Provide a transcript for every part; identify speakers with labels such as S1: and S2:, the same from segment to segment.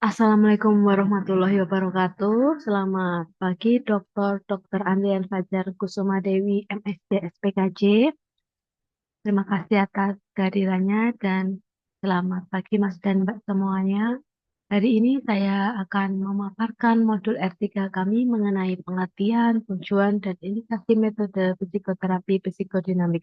S1: Assalamualaikum warahmatullahi wabarakatuh. Selamat pagi, Dr. Andrian Fajar Kusuma Dewi, MSD SPKJ. Terima kasih atas kehadirannya dan selamat pagi Mas dan Mbak semuanya. Hari ini saya akan memaparkan modul R3 kami mengenai pengertian, tujuan, dan indikasi metode psikoterapi psikodinamik.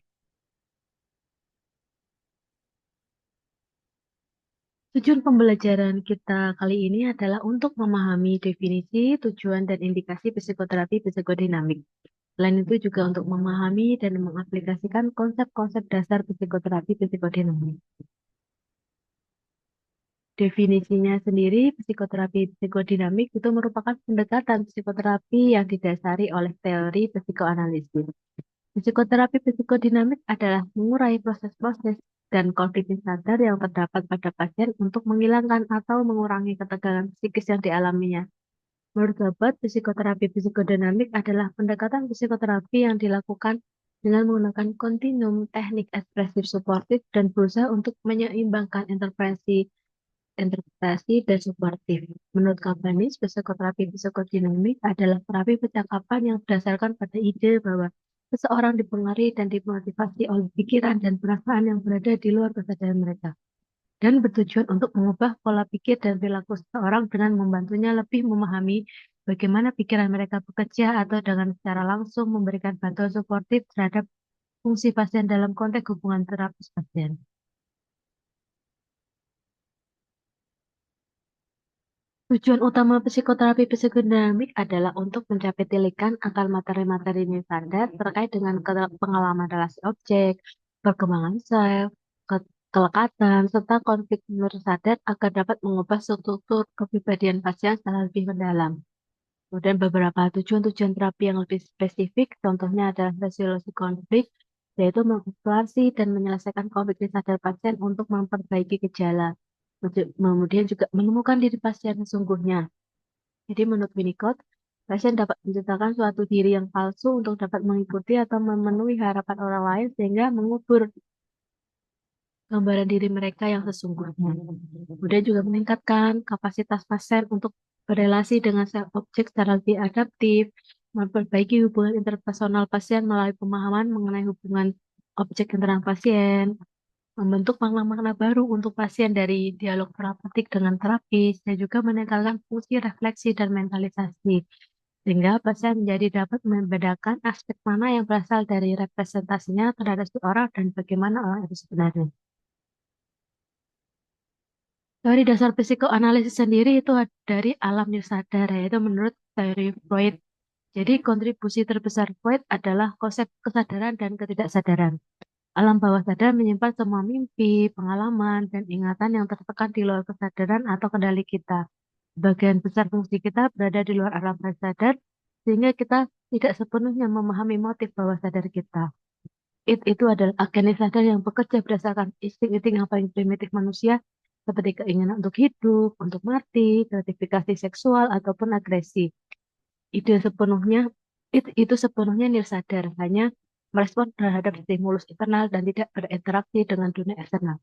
S1: Tujuan pembelajaran kita kali ini adalah untuk memahami definisi, tujuan, dan indikasi psikoterapi psikodinamik. Selain itu juga untuk memahami dan mengaplikasikan konsep-konsep dasar psikoterapi psikodinamik. Definisinya sendiri, psikoterapi psikodinamik itu merupakan pendekatan psikoterapi yang didasari oleh teori psikoanalisis. Psikoterapi psikodinamik adalah mengurai proses-proses dan konflik sadar yang terdapat pada pasien untuk menghilangkan atau mengurangi ketegangan psikis yang dialaminya. Menurut Gabat, psikoterapi psikodinamik adalah pendekatan psikoterapi yang dilakukan dengan menggunakan kontinum teknik ekspresif suportif dan berusaha untuk menyeimbangkan interpretasi dan suportif. Menurut Cabanis, psikoterapi psikodinamik adalah terapi percakapan yang berdasarkan pada ide bahwa seseorang dipengaruhi dan dimotivasi oleh pikiran dan perasaan yang berada di luar kesadaran mereka, dan bertujuan untuk mengubah pola pikir dan perilaku seseorang dengan membantunya lebih memahami bagaimana pikiran mereka bekerja atau dengan secara langsung memberikan bantuan suportif terhadap fungsi pasien dalam konteks hubungan terapis pasien. Tujuan utama psikoterapi psikodinamik adalah untuk mencapai tilikan akar materi-materi sadar terkait dengan pengalaman relasi objek, perkembangan sel, kelekatan, serta konflik sadar agar dapat mengubah struktur kepribadian pasien secara lebih mendalam. Kemudian beberapa tujuan-tujuan terapi yang lebih spesifik, contohnya adalah resolusi konflik, yaitu mengeksplorasi dan menyelesaikan konflik sadar pasien untuk memperbaiki gejala. Kemudian juga menemukan diri pasien sesungguhnya. Jadi menurut Winnicott, pasien dapat menciptakan suatu diri yang palsu untuk dapat mengikuti atau memenuhi harapan orang lain sehingga mengubur gambaran diri mereka yang sesungguhnya. Kemudian juga meningkatkan kapasitas pasien untuk berelasi dengan sel objek secara lebih adaptif, memperbaiki hubungan interpersonal pasien melalui pemahaman mengenai hubungan objek internal pasien, membentuk makna-makna baru untuk pasien dari dialog terapeutik dengan terapis, dan juga meningkatkan fungsi refleksi dan mentalisasi, sehingga pasien menjadi dapat membedakan aspek mana yang berasal dari representasinya terhadap seorang dan bagaimana orang itu sebenarnya. Teori dasar psikoanalisis sendiri itu dari alam nirsadar, yaitu menurut teori Freud. Jadi kontribusi terbesar Freud adalah konsep kesadaran dan ketidaksadaran. Alam bawah sadar menyimpan semua mimpi, pengalaman, dan ingatan yang tertekan di luar kesadaran atau kendali kita. Bagian besar fungsi kita berada di luar alam bawah sadar, sehingga kita tidak sepenuhnya memahami motif bawah sadar kita. Itu adalah agen sadar yang bekerja berdasarkan insting-insting yang paling primitif manusia, seperti keinginan untuk hidup, untuk mati, gratifikasi seksual, ataupun agresi. Itu sepenuhnya itu sepenuhnya nirsadar, hanya merespon terhadap stimulus internal dan tidak berinteraksi dengan dunia eksternal.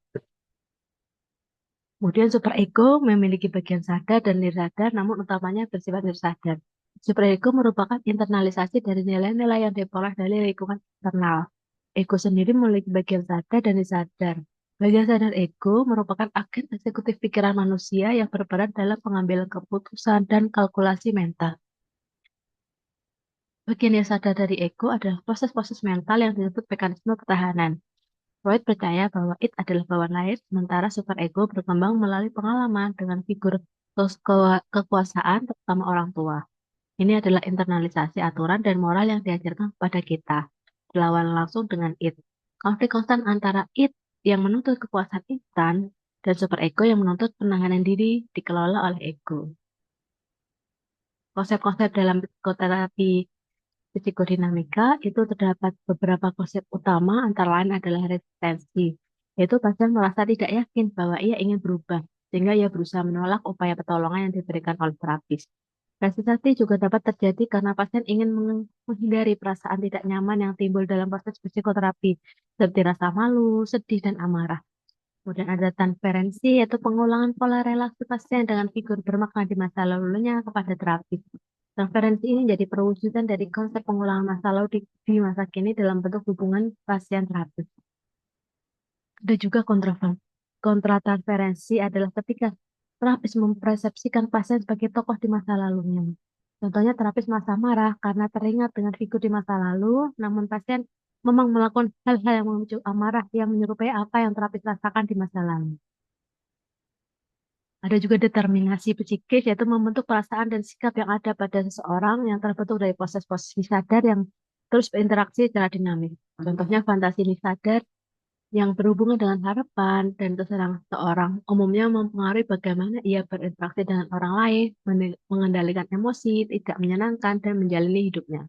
S1: Kemudian superego memiliki bagian sadar dan nirsadar, namun utamanya bersifat nirsadar. Superego merupakan internalisasi dari nilai-nilai yang diperoleh dari lingkungan eksternal. Ego sendiri memiliki bagian sadar dan nirsadar. Bagian sadar ego merupakan agen eksekutif pikiran manusia yang berperan dalam pengambilan keputusan dan kalkulasi mental. Bagian yang sadar dari ego adalah proses-proses mental yang disebut mekanisme pertahanan. Freud percaya bahwa id adalah bawaan lahir, sementara superego berkembang melalui pengalaman dengan figur kekuasaan, terutama orang tua. Ini adalah internalisasi aturan dan moral yang diajarkan kepada kita, berlawan langsung dengan id. Konflik konstan antara id yang menuntut kekuasaan instan dan superego yang menuntut penanganan diri dikelola oleh ego. Konsep-konsep dalam psikoterapi psikodinamika itu terdapat beberapa konsep utama, antara lain adalah resistensi, yaitu pasien merasa tidak yakin bahwa ia ingin berubah, sehingga ia berusaha menolak upaya pertolongan yang diberikan oleh terapis. Resistensi juga dapat terjadi karena pasien ingin menghindari perasaan tidak nyaman yang timbul dalam proses psikoterapi, seperti rasa malu, sedih, dan amarah. Kemudian ada transferensi, yaitu pengulangan pola relasi pasien dengan figur bermakna di masa lalunya kepada terapis. Transferensi ini jadi perwujudan dari konsep pengulangan masa lalu di masa kini dalam bentuk hubungan pasien terapis. Ada juga kontratransferensi adalah ketika terapis mempersepsikan pasien sebagai tokoh di masa lalunya. Contohnya terapis masa marah karena teringat dengan figur di masa lalu, namun pasien memang melakukan hal-hal yang memicu amarah yang menyerupai apa yang terapis rasakan di masa lalu. Ada juga determinasi psikis, yaitu membentuk perasaan dan sikap yang ada pada seseorang yang terbentuk dari proses-proses sadar yang terus berinteraksi secara dinamis. Contohnya fantasi sadar yang berhubungan dengan harapan dan kesenangan seseorang umumnya mempengaruhi bagaimana ia berinteraksi dengan orang lain, mengendalikan emosi, tidak menyenangkan, dan menjalani hidupnya.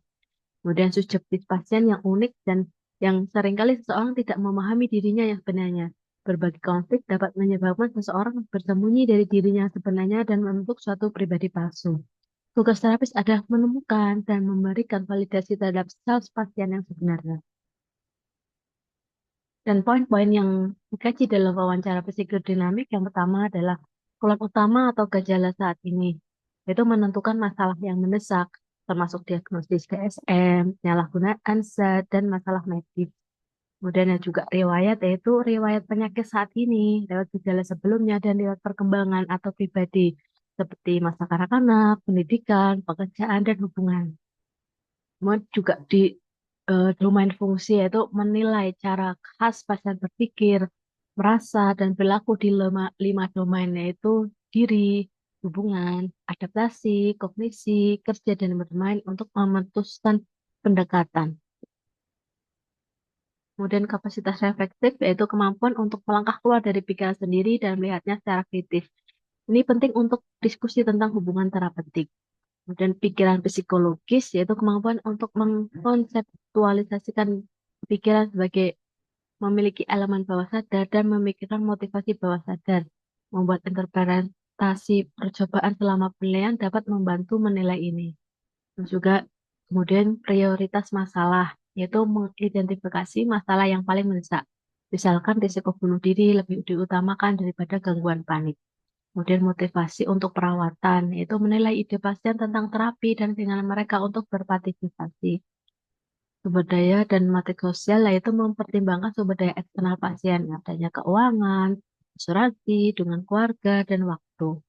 S1: Kemudian subjektif pasien yang unik dan yang seringkali seseorang tidak memahami dirinya yang sebenarnya. Berbagai konflik dapat menyebabkan seseorang bersembunyi dari dirinya sebenarnya dan membentuk suatu pribadi palsu. Tugas terapis adalah menemukan dan memberikan validasi terhadap self pasien yang sebenarnya. Dan poin-poin yang dikaji dalam wawancara psikodinamik yang pertama adalah keluhan utama atau gejala saat ini, yaitu menentukan masalah yang mendesak, termasuk diagnosis DSM, penyalahgunaan zat, dan masalah medis. Kemudian ada juga riwayat, yaitu riwayat penyakit saat ini, lewat gejala sebelumnya, dan lewat perkembangan atau pribadi, seperti masa kanak-kanak, pendidikan, pekerjaan, dan hubungan. Kemudian juga di domain fungsi, yaitu menilai cara khas pasien berpikir, merasa, dan berlaku di lima domain, yaitu diri, hubungan, adaptasi, kognisi, kerja, dan bermain untuk memutuskan pendekatan. Kemudian kapasitas reflektif, yaitu kemampuan untuk melangkah keluar dari pikiran sendiri dan melihatnya secara kritis. Ini penting untuk diskusi tentang hubungan terapeutik. Kemudian pikiran psikologis, yaitu kemampuan untuk mengkonseptualisasikan pikiran sebagai memiliki elemen bawah sadar dan memikirkan motivasi bawah sadar. Membuat interpretasi percobaan selama penilaian dapat membantu menilai ini. Dan juga kemudian prioritas masalah, yaitu mengidentifikasi masalah yang paling mendesak. Misalkan risiko bunuh diri lebih diutamakan daripada gangguan panik. Kemudian motivasi untuk perawatan, yaitu menilai ide pasien tentang terapi dan keinginan mereka untuk berpartisipasi. Sumber daya dan materi sosial, yaitu mempertimbangkan sumber daya eksternal pasien, adanya keuangan, asuransi, dengan keluarga, dan waktu.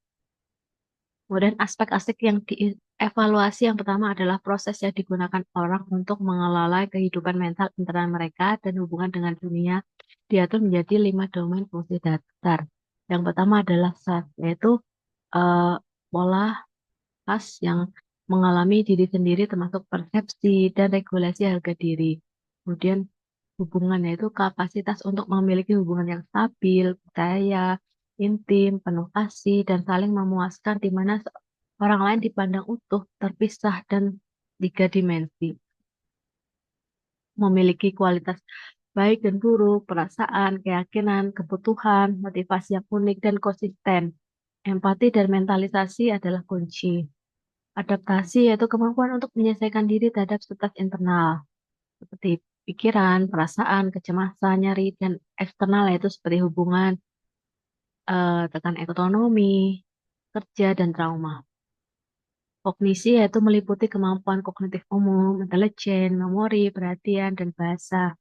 S1: Kemudian aspek-aspek yang dievaluasi yang pertama adalah proses yang digunakan orang untuk mengelola kehidupan mental internal mereka dan hubungan dengan dunia diatur menjadi 5 domain fungsi dasar. Yang pertama adalah self, yaitu eh, pola khas yang mengalami diri sendiri termasuk persepsi dan regulasi harga diri. Kemudian hubungan yaitu kapasitas untuk memiliki hubungan yang stabil, percaya, intim, penuh kasih, dan saling memuaskan di mana orang lain dipandang utuh, terpisah, dan 3 dimensi. Memiliki kualitas baik dan buruk, perasaan, keyakinan, kebutuhan, motivasi yang unik dan konsisten. Empati dan mentalisasi adalah kunci. Adaptasi yaitu kemampuan untuk menyelesaikan diri terhadap stres internal, seperti pikiran, perasaan, kecemasan, nyeri, dan eksternal yaitu seperti hubungan, tekan ekonomi, kerja, dan trauma. Kognisi yaitu meliputi kemampuan kognitif umum, intelijen, memori, perhatian, dan bahasa.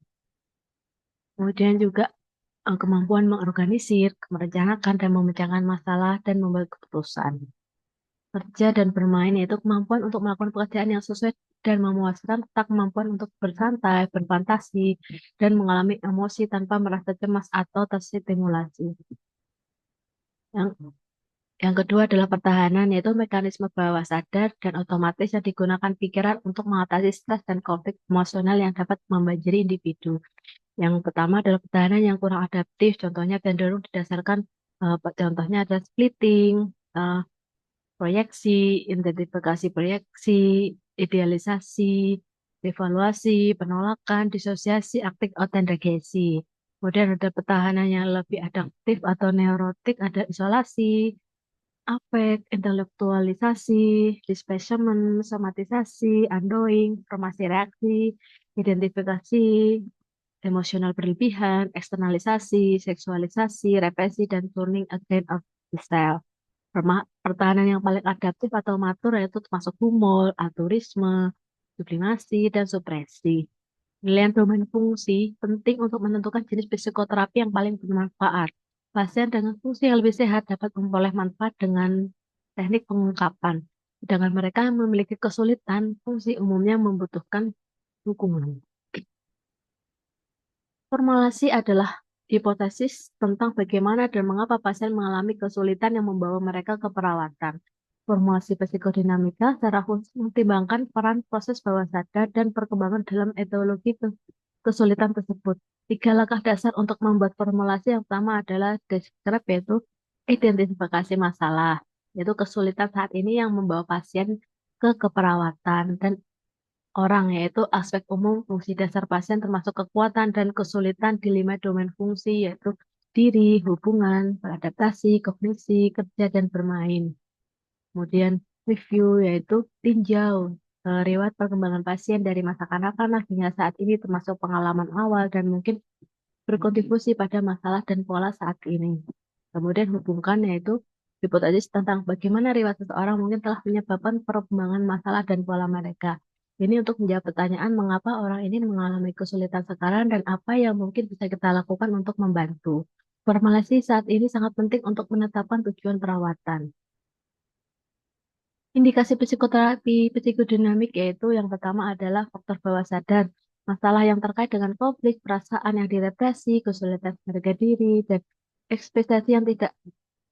S1: Kemudian juga kemampuan mengorganisir, merencanakan, dan memecahkan masalah, dan membuat keputusan. Kerja dan bermain yaitu kemampuan untuk melakukan pekerjaan yang sesuai dan memuaskan, serta kemampuan untuk bersantai, berfantasi, dan mengalami emosi tanpa merasa cemas atau terstimulasi. Yang, yang kedua adalah pertahanan, yaitu mekanisme bawah sadar dan otomatis yang digunakan pikiran untuk mengatasi stres dan konflik emosional yang dapat membanjiri individu. Yang pertama adalah pertahanan yang kurang adaptif, contohnya cenderung didasarkan, contohnya ada splitting, eh, proyeksi, identifikasi proyeksi, idealisasi, evaluasi, penolakan, disosiasi, aktif autentikasi. Kemudian ada pertahanan yang lebih adaptif atau neurotik, ada isolasi, afek, intelektualisasi, displacement, somatisasi, undoing, formasi reaksi, identifikasi, emosional berlebihan, eksternalisasi, seksualisasi, represi, dan turning against of the self. Pertahanan yang paling adaptif atau matur yaitu termasuk humor, altruisme, sublimasi, dan supresi. Penilaian domain fungsi penting untuk menentukan jenis psikoterapi yang paling bermanfaat. Pasien dengan fungsi yang lebih sehat dapat memperoleh manfaat dengan teknik pengungkapan. Sedangkan mereka yang memiliki kesulitan, fungsi umumnya membutuhkan dukungan. Formulasi adalah hipotesis tentang bagaimana dan mengapa pasien mengalami kesulitan yang membawa mereka ke perawatan. Formulasi psikodinamika secara khusus mempertimbangkan peran proses bawah sadar dan perkembangan dalam etiologi kesulitan tersebut. Tiga langkah dasar untuk membuat formulasi yang pertama adalah describe, yaitu identifikasi masalah, yaitu kesulitan saat ini yang membawa pasien ke keperawatan, dan orang, yaitu aspek umum fungsi dasar pasien termasuk kekuatan dan kesulitan di 5 domain fungsi, yaitu diri, hubungan, beradaptasi, kognisi, kerja, dan bermain. Kemudian review, yaitu tinjau riwayat perkembangan pasien dari masa kanak-kanak hingga saat ini termasuk pengalaman awal dan mungkin berkontribusi pada masalah dan pola saat ini. Kemudian hubungkan, yaitu hipotesis tentang bagaimana riwayat seseorang mungkin telah menyebabkan perkembangan masalah dan pola mereka. Ini untuk menjawab pertanyaan mengapa orang ini mengalami kesulitan sekarang dan apa yang mungkin bisa kita lakukan untuk membantu. Formulasi saat ini sangat penting untuk menetapkan tujuan perawatan. Indikasi psikoterapi psikodinamik yaitu yang pertama adalah faktor bawah sadar, masalah yang terkait dengan konflik, perasaan yang direpresi, kesulitan menjaga diri, dan ekspektasi yang tidak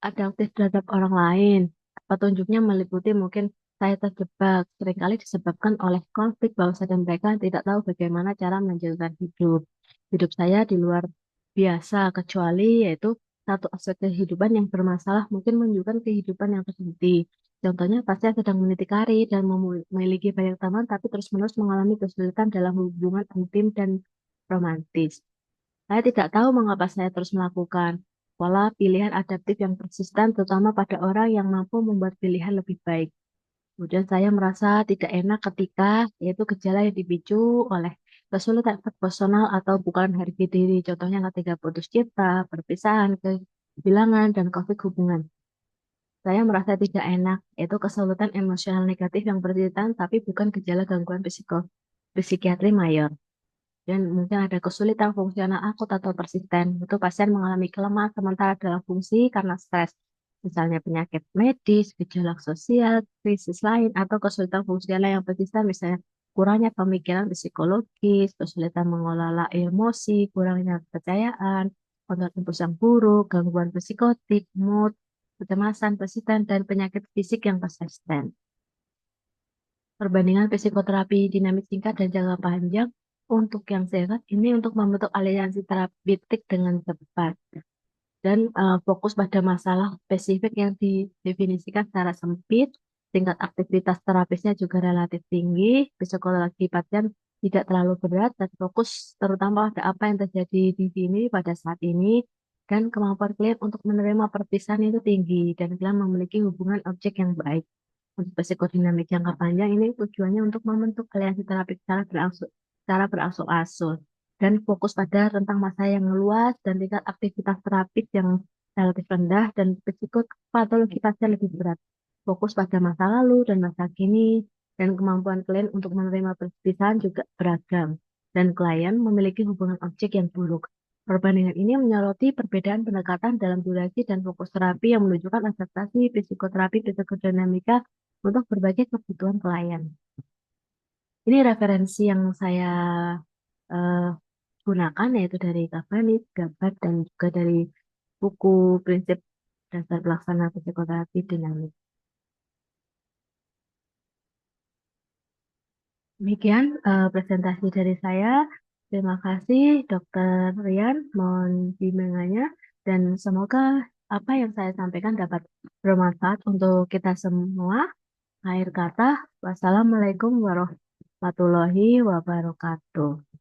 S1: adaptif terhadap orang lain. Petunjuknya meliputi mungkin saya terjebak, seringkali disebabkan oleh konflik bawah sadar mereka yang tidak tahu bagaimana cara melanjutkan hidup. Hidup saya di luar biasa, kecuali yaitu satu aspek kehidupan yang bermasalah mungkin menunjukkan kehidupan yang terhenti. Contohnya, pasien sedang meniti karir dan memiliki banyak teman, tapi terus-menerus mengalami kesulitan dalam hubungan intim dan romantis. Saya tidak tahu mengapa saya terus melakukan pola pilihan adaptif yang persisten, terutama pada orang yang mampu membuat pilihan lebih baik. Kemudian saya merasa tidak enak ketika, yaitu gejala yang dipicu oleh kesulitan personal atau bukan harga diri. Contohnya ketika putus cinta, perpisahan, kehilangan, dan konflik hubungan. Saya merasa tidak enak, yaitu kesulitan emosional negatif yang persisten, tapi bukan gejala gangguan psikiatri mayor. Dan mungkin ada kesulitan fungsional akut atau persisten. Itu pasien mengalami kelemahan sementara dalam fungsi karena stres. Misalnya penyakit medis, gejala sosial, krisis lain, atau kesulitan fungsional yang persisten, misalnya kurangnya pemikiran psikologis, kesulitan mengelola emosi, kurangnya kepercayaan, kontrol impuls yang buruk, gangguan psikotik, mood, kecemasan persisten, dan penyakit fisik yang persisten. Perbandingan psikoterapi dinamik singkat dan jangka panjang untuk yang sehat ini untuk membentuk aliansi terapeutik dengan cepat dan fokus pada masalah spesifik yang didefinisikan secara sempit. Tingkat aktivitas terapisnya juga relatif tinggi. Psikologi pasien tidak terlalu berat dan fokus terutama pada apa yang terjadi di sini pada saat ini, dan kemampuan klien untuk menerima perpisahan itu tinggi dan klien memiliki hubungan objek yang baik. Untuk psikodinamik jangka panjang ini tujuannya untuk membentuk aliansi terapi secara berangsur-angsur dan fokus pada rentang masa yang luas dan tingkat aktivitas terapis yang relatif rendah, dan psikopatologi pasien lebih berat. Fokus pada masa lalu dan masa kini, dan kemampuan klien untuk menerima perpisahan juga beragam, dan klien memiliki hubungan objek yang buruk. Perbandingan ini menyoroti perbedaan pendekatan dalam durasi dan fokus terapi yang menunjukkan adaptasi psikoterapi psikodinamika untuk berbagai kebutuhan klien. Ini referensi yang saya eh, gunakan yaitu dari Kavanagh, Gabbard, dan juga dari buku Prinsip Dasar Pelaksana Psikoterapi Dinamik. Demikian presentasi dari saya. Terima kasih Dr. Rian, mohon bimbingannya, dan semoga apa yang saya sampaikan dapat bermanfaat untuk kita semua. Akhir kata, wassalamualaikum warahmatullahi wabarakatuh.